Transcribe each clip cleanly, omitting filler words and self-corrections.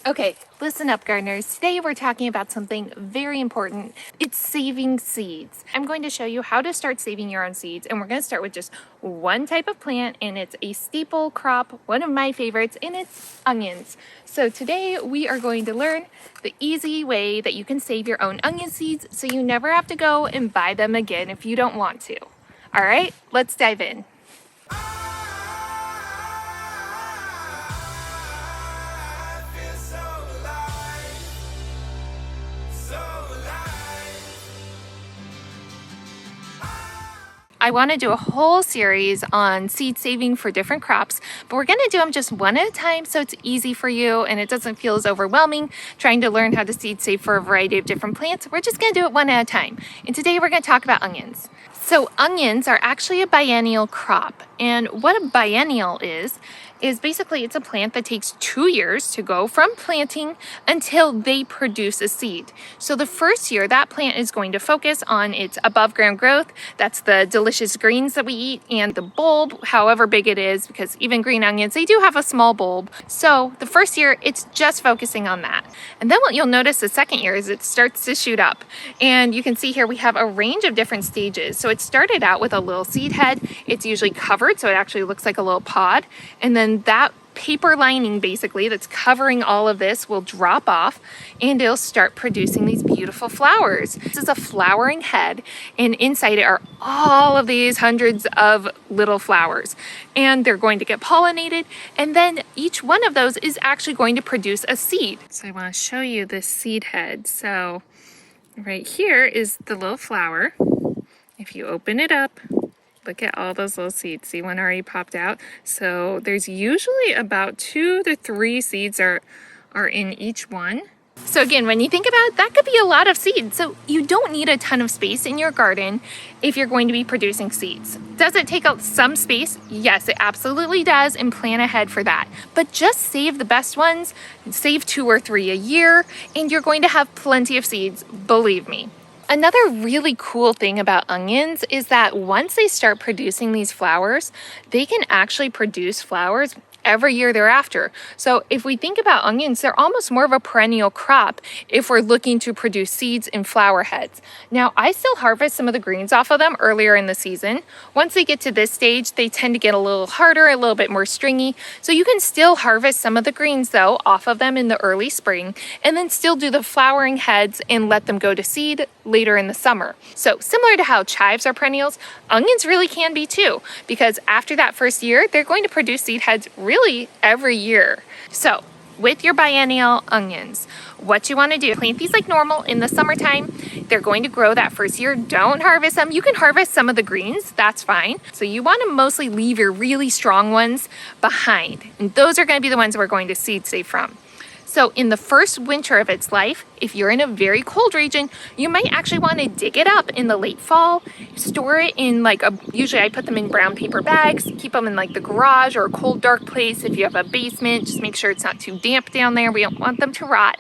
Okay, listen up, gardeners. Today we're talking about something very important. It's saving seeds. I'm going to show you how to start saving your own seeds, and we're going to start with just one type of plant, and it's a staple crop, one of my favorites, and it's onions. So today we are going to learn the easy way that you can save your own onion seeds so you never have to go and buy them again if you don't want to. All right, let's dive in. I want to do a whole series on seed saving for different crops, but we're going to do them just one at a time so it's easy for you and it doesn't feel as overwhelming trying to learn how to seed save for a variety of different plants. We're just going to do it one at a time. And today we're going to talk about onions. So onions are actually a biennial crop, and what a biennial is basically it's a plant that takes 2 years to go from planting until they produce a seed. So the first year that plant is going to focus on its above ground growth. That's the delicious greens that we eat, and the bulb, however big it is, because even green onions, they do have a small bulb. So the first year it's just focusing on that. And then what you'll notice the second year is it starts to shoot up. And you can see here we have a range of different stages. So it started out with a little seed head. It's usually covered, so it actually looks like a little pod. And then that paper lining basically that's covering all of this will drop off and it'll start producing these beautiful flowers. This is a flowering head, and inside it are all of these hundreds of little flowers, and they're going to get pollinated, and then each one of those is actually going to produce a seed. So I want to show you this seed head. So right here is the little flower. If you open it up, look at all those little seeds. See, one already popped out. So there's usually about 2 to 3 seeds are in each one. So again, when you think about it, that could be a lot of seeds. So you don't need a ton of space in your garden if you're going to be producing seeds. Does it take up some space? Yes, it absolutely does, and plan ahead for that. But just save the best ones, save 2 or 3 a year, and you're going to have plenty of seeds, believe me. Another really cool thing about onions is that once they start producing these flowers, they can actually produce flowers every year thereafter. So if we think about onions, they're almost more of a perennial crop if we're looking to produce seeds and flower heads. Now, I still harvest some of the greens off of them earlier in the season. Once they get to this stage, they tend to get a little harder, a little bit more stringy. So you can still harvest some of the greens though off of them in the early spring, and then still do the flowering heads and let them go to seed later in the summer. So similar to how chives are perennials, onions really can be too, because after that first year, they're going to produce seed heads really every year. So with your biennial onions, what you want to do, plant these like normal in the summertime. They're going to grow that first year. Don't harvest them. You can harvest some of the greens, that's fine. So you want to mostly leave your really strong ones behind. And those are going to be the ones we're going to seed save from. So in the first winter of its life, if you're in a very cold region, you might actually want to dig it up in the late fall, store it in usually I put them in brown paper bags, keep them in like the garage or a cold, dark place. If you have a basement, just make sure it's not too damp down there. We don't want them to rot.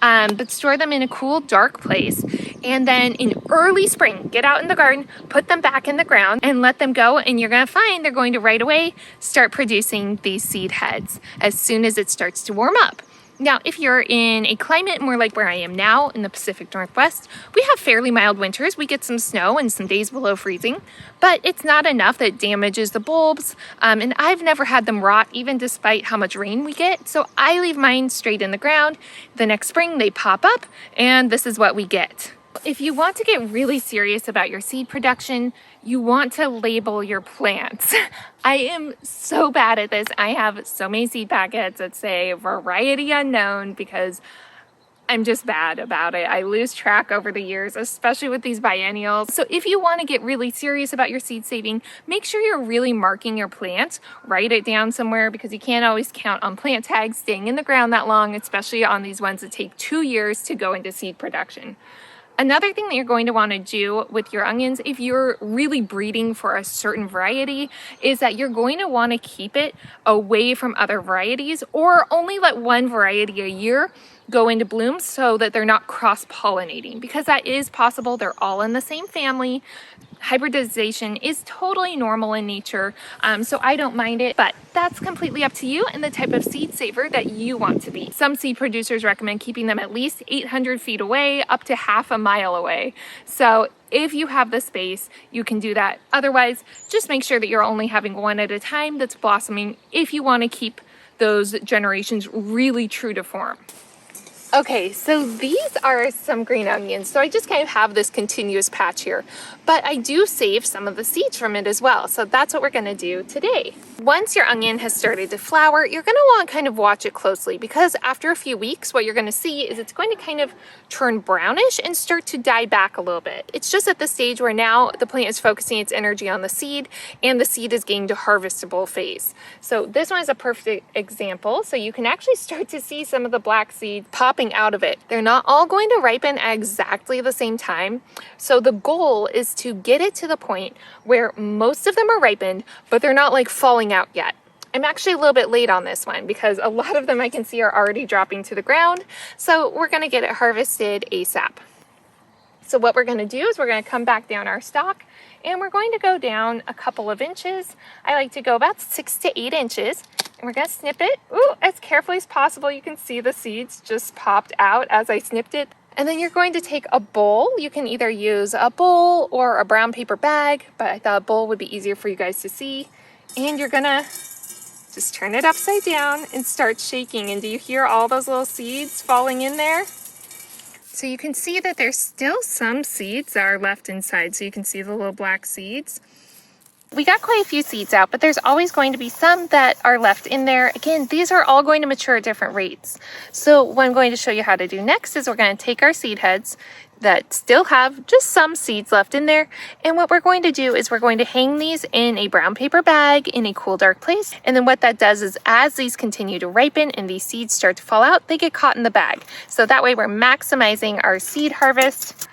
But store them in a cool, dark place. And then in early spring, get out in the garden, put them back in the ground and let them go. And you're going to find they're going to right away start producing these seed heads as soon as it starts to warm up. Now, if you're in a climate more like where I am now in the Pacific Northwest, we have fairly mild winters. We get some snow and some days below freezing, but it's not enough that it damages the bulbs. And I've never had them rot, even despite how much rain we get. So I leave mine straight in the ground. The next spring, they pop up, and this is what we get. If you want to get really serious about your seed production, you want to label your plants. I am so bad at this. I have so many seed packets that say variety unknown because I'm just bad about it. I lose track over the years, especially with these biennials. So if you want to get really serious about your seed saving, make sure you're really marking your plants. Write it down somewhere because you can't always count on plant tags staying in the ground that long, especially on these ones that take 2 years to go into seed production. Another thing that you're going to want to do with your onions, if you're really breeding for a certain variety, is that you're going to want to keep it away from other varieties or only let one variety a year go into bloom so that they're not cross-pollinating, because that is possible. They're all in the same family. Hybridization is totally normal in nature, so I don't mind it, but that's completely up to you and the type of seed saver that you want to be. Some seed producers recommend keeping them at least 800 feet away, up to half a mile away. So if you have the space, you can do that. Otherwise, just make sure that you're only having one at a time that's blossoming if you want to keep those generations really true to form. Okay, so these are some green onions. So I just kind of have this continuous patch here, but I do save some of the seeds from it as well. So that's what we're gonna do today. Once your onion has started to flower, you're gonna want to kind of watch it closely, because after a few weeks, what you're gonna see is it's going to kind of turn brownish and start to die back a little bit. It's just at the stage where now the plant is focusing its energy on the seed, and the seed is getting to harvestable phase. So this one is a perfect example. So you can actually start to see some of the black seed popping out of it. They're not all going to ripen at exactly the same time. So the goal is to get it to the point where most of them are ripened, but they're not like falling out yet. I'm actually a little bit late on this one because a lot of them I can see are already dropping to the ground. So we're going to get it harvested ASAP. So what we're going to do is we're going to come back down our stalk, and we're going to go down a couple of inches. I like to go about 6 to 8 inches. And we're gonna snip it, as carefully as possible. You can see the seeds just popped out as I snipped it. And then you're going to take a bowl. You can either use a bowl or a brown paper bag, but I thought a bowl would be easier for you guys to see. And you're gonna just turn it upside down and start shaking. And do you hear all those little seeds falling in there? So you can see that there's still some seeds that are left inside. So you can see the little black seeds. We got quite a few seeds out, but there's always going to be some that are left in there. Again, these are all going to mature at different rates. So what I'm going to show you how to do next is we're going to take our seed heads that still have just some seeds left in there. And what we're going to do is we're going to hang these in a brown paper bag in a cool, dark place. And then what that does is as these continue to ripen and these seeds start to fall out, they get caught in the bag. So that way we're maximizing our seed harvest.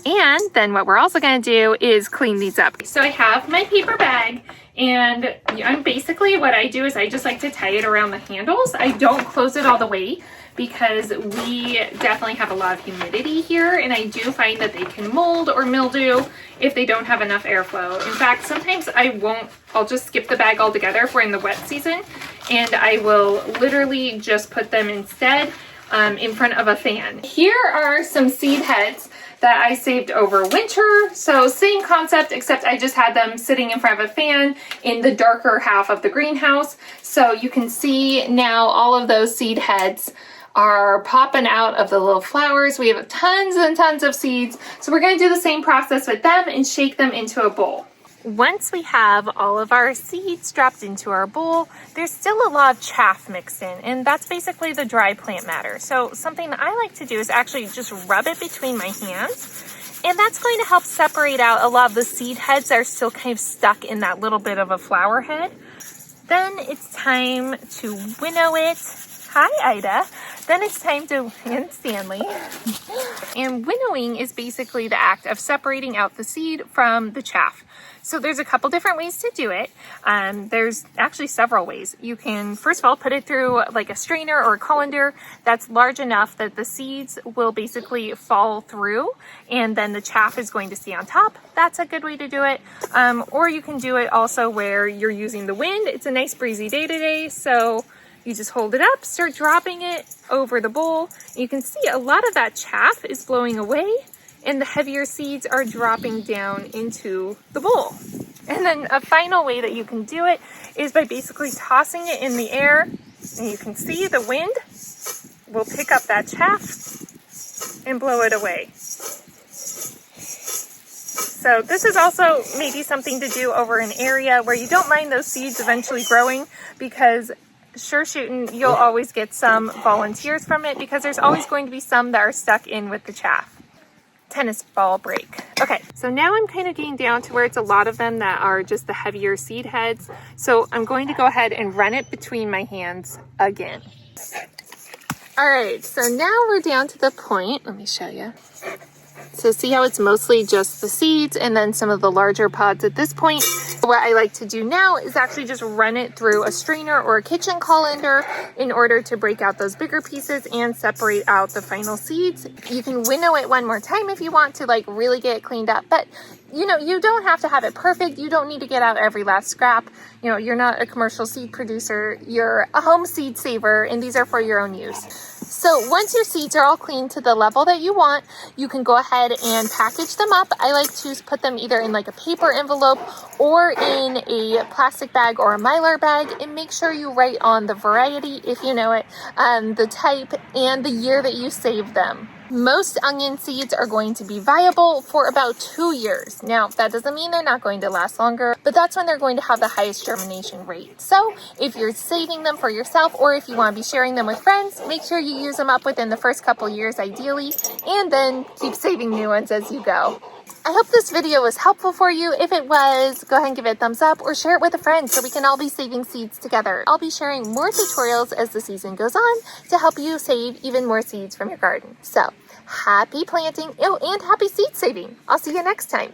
And then what we're also going to do is clean these up. So I have my paper bag, and basically what I do is I just like to tie it around the handles. I don't close it all the way because we definitely have a lot of humidity here, and I do find that they can mold or mildew if they don't have enough airflow. In fact, sometimes I'll just skip the bag altogether if we're in the wet season, and I will literally just put them instead in front of a fan. Here are some seed heads that I saved over winter. So same concept, except I just had them sitting in front of a fan in the darker half of the greenhouse. So you can see now all of those seed heads are popping out of the little flowers. We have tons and tons of seeds. So we're gonna do the same process with them and shake them into a bowl. Once we have all of our seeds dropped into our bowl, there's still a lot of chaff mixed in, and that's basically the dry plant matter. So something that I like to do is actually just rub it between my hands, and that's going to help separate out a lot of the seed heads that are still kind of stuck in that little bit of a flower head. Then it's time to winnow it. Hi, Ida. Then it's time to, and Stanley. And winnowing is basically the act of separating out the seed from the chaff. So there's a couple different ways to do it. There's actually several ways. You can, first of all, put it through like a strainer or a colander that's large enough that the seeds will basically fall through, and then the chaff is going to stay on top. That's a good way to do it. Or you can do it also where you're using the wind. It's a nice breezy day today, so you just hold it up, start dropping it over the bowl. You can see a lot of that chaff is blowing away, and the heavier seeds are dropping down into the bowl. And then a final way that you can do it is by basically tossing it in the air, and you can see the wind will pick up that chaff and blow it away. So this is also maybe something to do over an area where you don't mind those seeds eventually growing, because sure shooting, you'll always get some volunteers from it, because there's always going to be some that are stuck in with the chaff. Tennis ball break. Okay, so now I'm kind of getting down to where it's a lot of them that are just the heavier seed heads. So I'm going to go ahead and run it between my hands again. All right, so now we're down to the point. Let me show you. So see how it's mostly just the seeds and then some of the larger pods at this point. What what I like to do now is actually just run it through a strainer or a kitchen colander in order to break out those bigger pieces and separate out the final seeds. You can winnow it one more time if you want to like really get it cleaned up, but you know, you don't have to have it perfect. You don't need to get out every last scrap. You know, you're not a commercial seed producer. You're a home seed saver, and these are for your own use. So once your seeds are all clean to the level that you want, you can go ahead and package them up. I like to put them either in like a paper envelope or in a plastic bag or a Mylar bag, and make sure you write on the variety, if you know it, the type, and the year that you saved them. Most onion seeds are going to be viable for about 2 years. Now, that doesn't mean they're not going to last longer, but that's when they're going to have the highest germination rate. So if you're saving them for yourself, or if you want to be sharing them with friends, make sure you use them up within the first couple years ideally, and then keep saving new ones as you go. I hope this video was helpful for you. If it was, go ahead and give it a thumbs up or share it with a friend so we can all be saving seeds together. I'll be sharing more tutorials as the season goes on to help you save even more seeds from your garden. So happy planting, and happy seed saving. I'll see you next time.